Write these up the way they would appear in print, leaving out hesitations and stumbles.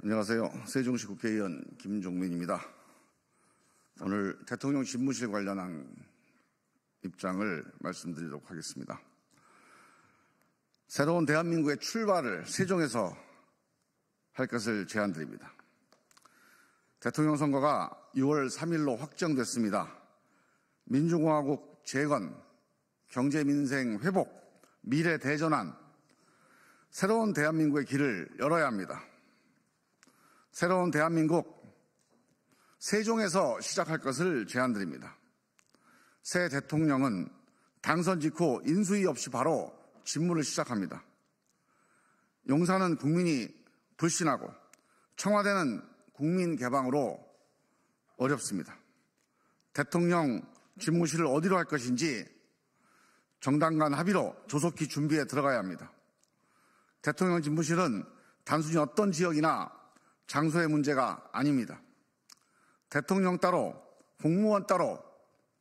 안녕하세요. 세종시 국회의원 김종민입니다. 오늘 대통령 집무실 관련한 입장을 말씀드리도록 하겠습니다. 새로운 대한민국의 출발을 세종에서 할 것을 제안드립니다. 대통령 선거가 6월 3일로 확정됐습니다. 민주공화국 재건, 경제 민생 회복, 미래 대전환, 새로운 대한민국의 길을 열어야 합니다. 새로운 대한민국, 세종에서 시작할 것을 제안드립니다. 새 대통령은 당선 직후 인수위 없이 바로 직무를 시작합니다. 용산은 국민이 불신하고 청와대는 국민 개방으로 어렵습니다. 대통령 집무실을 어디로 할 것인지 정당 간 합의로 조속히 준비에 들어가야 합니다. 대통령 집무실은 단순히 어떤 지역이나 장소의 문제가 아닙니다. 대통령 따로, 공무원 따로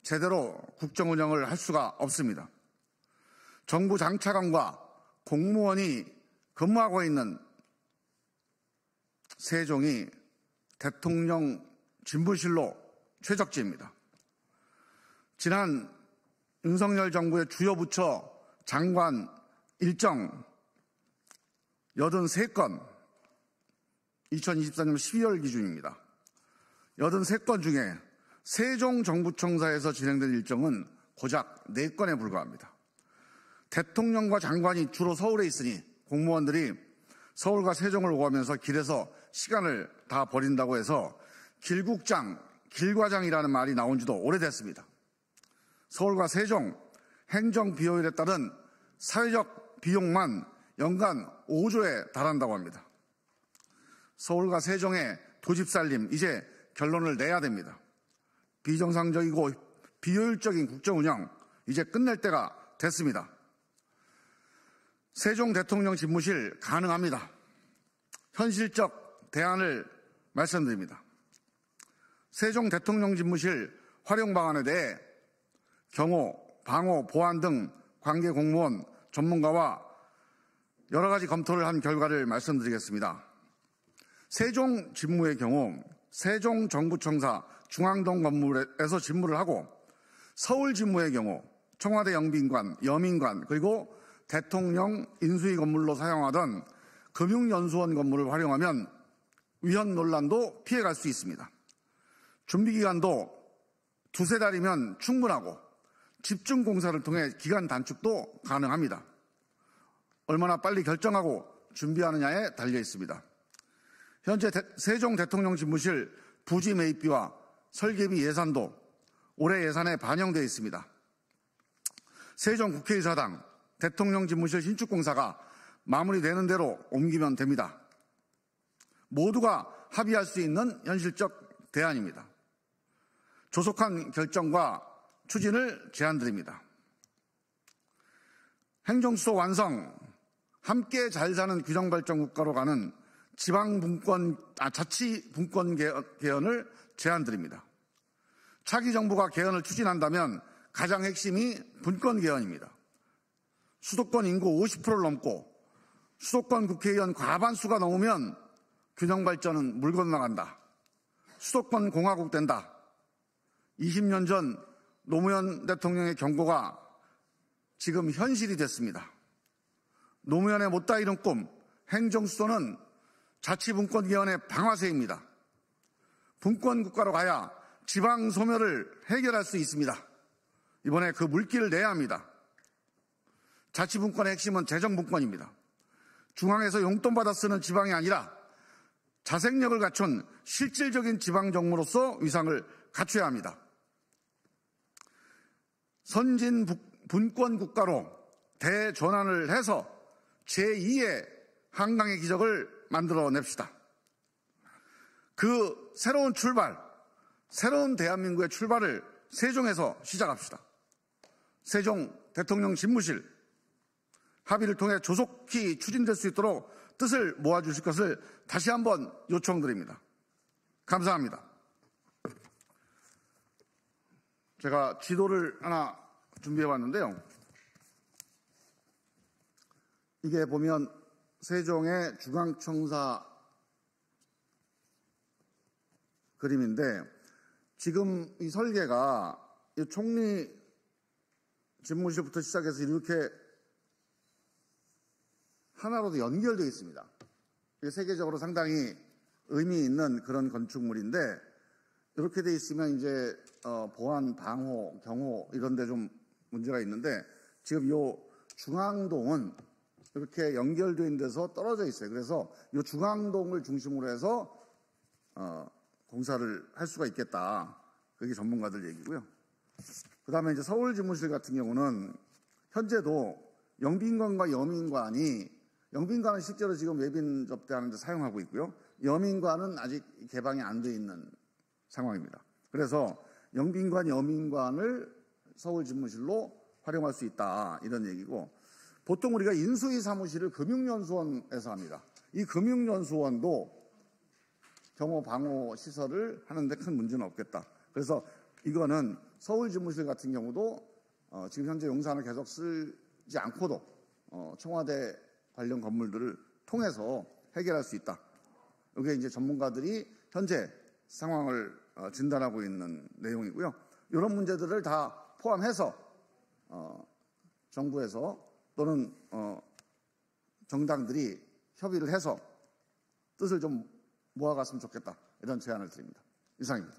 제대로 국정 운영을 할 수가 없습니다. 정부 장차관과 공무원이 근무하고 있는 세종이 대통령 집무실로 최적지입니다. 지난 윤석열 정부의 주요 부처 장관 일정 83건, 2024년 12월 기준입니다. 83건 중에 세종정부청사에서 진행된 일정은 고작 4건에 불과합니다. 대통령과 장관이 주로 서울에 있으니 공무원들이 서울과 세종을 오가면서 길에서 시간을 다 버린다고 해서 길국장, 길과장이라는 말이 나온 지도 오래됐습니다. 서울과 세종 행정 비효율에 따른 사회적 비용만 연간 5조에 달한다고 합니다. 서울과 세종의 도집살림, 이제 결론을 내야 됩니다. 비정상적이고 비효율적인 국정운영, 이제 끝낼 때가 됐습니다. 세종 대통령 집무실 가능합니다. 현실적 대안을 말씀드립니다. 세종 대통령 집무실 활용 방안에 대해 경호, 방호, 보안 등 관계 공무원, 전문가와 여러 가지 검토를 한 결과를 말씀드리겠습니다. 세종 집무의 경우 세종정부청사 중앙동 건물에서 집무를 하고 서울 집무의 경우 청와대 영빈관, 여민관 그리고 대통령 인수위 건물로 사용하던 금융연수원 건물을 활용하면 위헌 논란도 피해갈 수 있습니다. 준비기간도 2-3달이면 충분하고 집중공사를 통해 기간 단축도 가능합니다. 얼마나 빨리 결정하고 준비하느냐에 달려 있습니다. 현재 세종 대통령 집무실 부지 매입비와 설계비 예산도 올해 예산에 반영되어 있습니다. 세종 국회의사당 대통령 집무실 신축공사가 마무리되는 대로 옮기면 됩니다. 모두가 합의할 수 있는 현실적 대안입니다. 조속한 결정과 추진을 제안드립니다. 행정수도 완성, 함께 잘 사는 규정발전국가로 가는 자치분권 개헌을 제안드립니다. 차기 정부가 개헌을 추진한다면 가장 핵심이 분권 개헌입니다. 수도권 인구 50%를 넘고 수도권 국회의원 과반수가 넘으면 균형발전은 물 건너간다. 수도권 공화국 된다. 20년 전 노무현 대통령의 경고가 지금 현실이 됐습니다. 노무현의 못다 이룬 꿈, 행정수도는 자치분권 개헌의 방아쇠입니다. 분권국가로 가야 지방 소멸을 해결할 수 있습니다. 이번에 그 물기를 내야 합니다. 자치분권의 핵심은 재정분권입니다. 중앙에서 용돈 받아 쓰는 지방이 아니라 자생력을 갖춘 실질적인 지방정부로서 위상을 갖춰야 합니다. 선진 분권국가로 대전환을 해서 제2의 한강의 기적을 만들어냅시다. 그 새로운 출발, 새로운 대한민국의 출발을 세종에서 시작합시다. 세종 대통령 집무실 합의를 통해 조속히 추진될 수 있도록 뜻을 모아주실 것을 다시 한번 요청드립니다. 감사합니다. 제가 지도를 하나 준비해 봤는데요. 이게 보면 세종의 중앙청사 그림인데 지금 이 설계가 이 총리 집무실부터 시작해서 이렇게 하나로도 연결되어 있습니다. 이게 세계적으로 상당히 의미 있는 그런 건축물인데 이렇게 돼 있으면 이제 보안, 방호, 경호 이런 데 좀 문제가 있는데 지금 이 중앙동은 이렇게 연결된 데서 떨어져 있어요. 그래서 이 중앙동을 중심으로 해서 공사를 할 수가 있겠다. 그게 전문가들 얘기고요. 그 다음에 이제 서울 집무실 같은 경우는 현재도 영빈관과 여민관이 영빈관은 실제로 지금 외빈 접대하는 데 사용하고 있고요. 여민관은 아직 개방이 안 돼 있는 상황입니다. 그래서 영빈관, 여민관을 서울 집무실로 활용할 수 있다. 이런 얘기고 보통 우리가 인수위 사무실을 금융연수원에서 합니다. 이 금융연수원도 경호 방호 시설을 하는데 큰 문제는 없겠다. 그래서 이거는 서울 집무실 같은 경우도 지금 현재 용산을 계속 쓰지 않고도 청와대 관련 건물들을 통해서 해결할 수 있다. 이게 이제 전문가들이 현재 상황을 진단하고 있는 내용이고요. 이런 문제들을 다 포함해서 정부에서 또는 정당들이 협의를 해서 뜻을 좀 모아갔으면 좋겠다. 이런 제안을 드립니다. 이상입니다.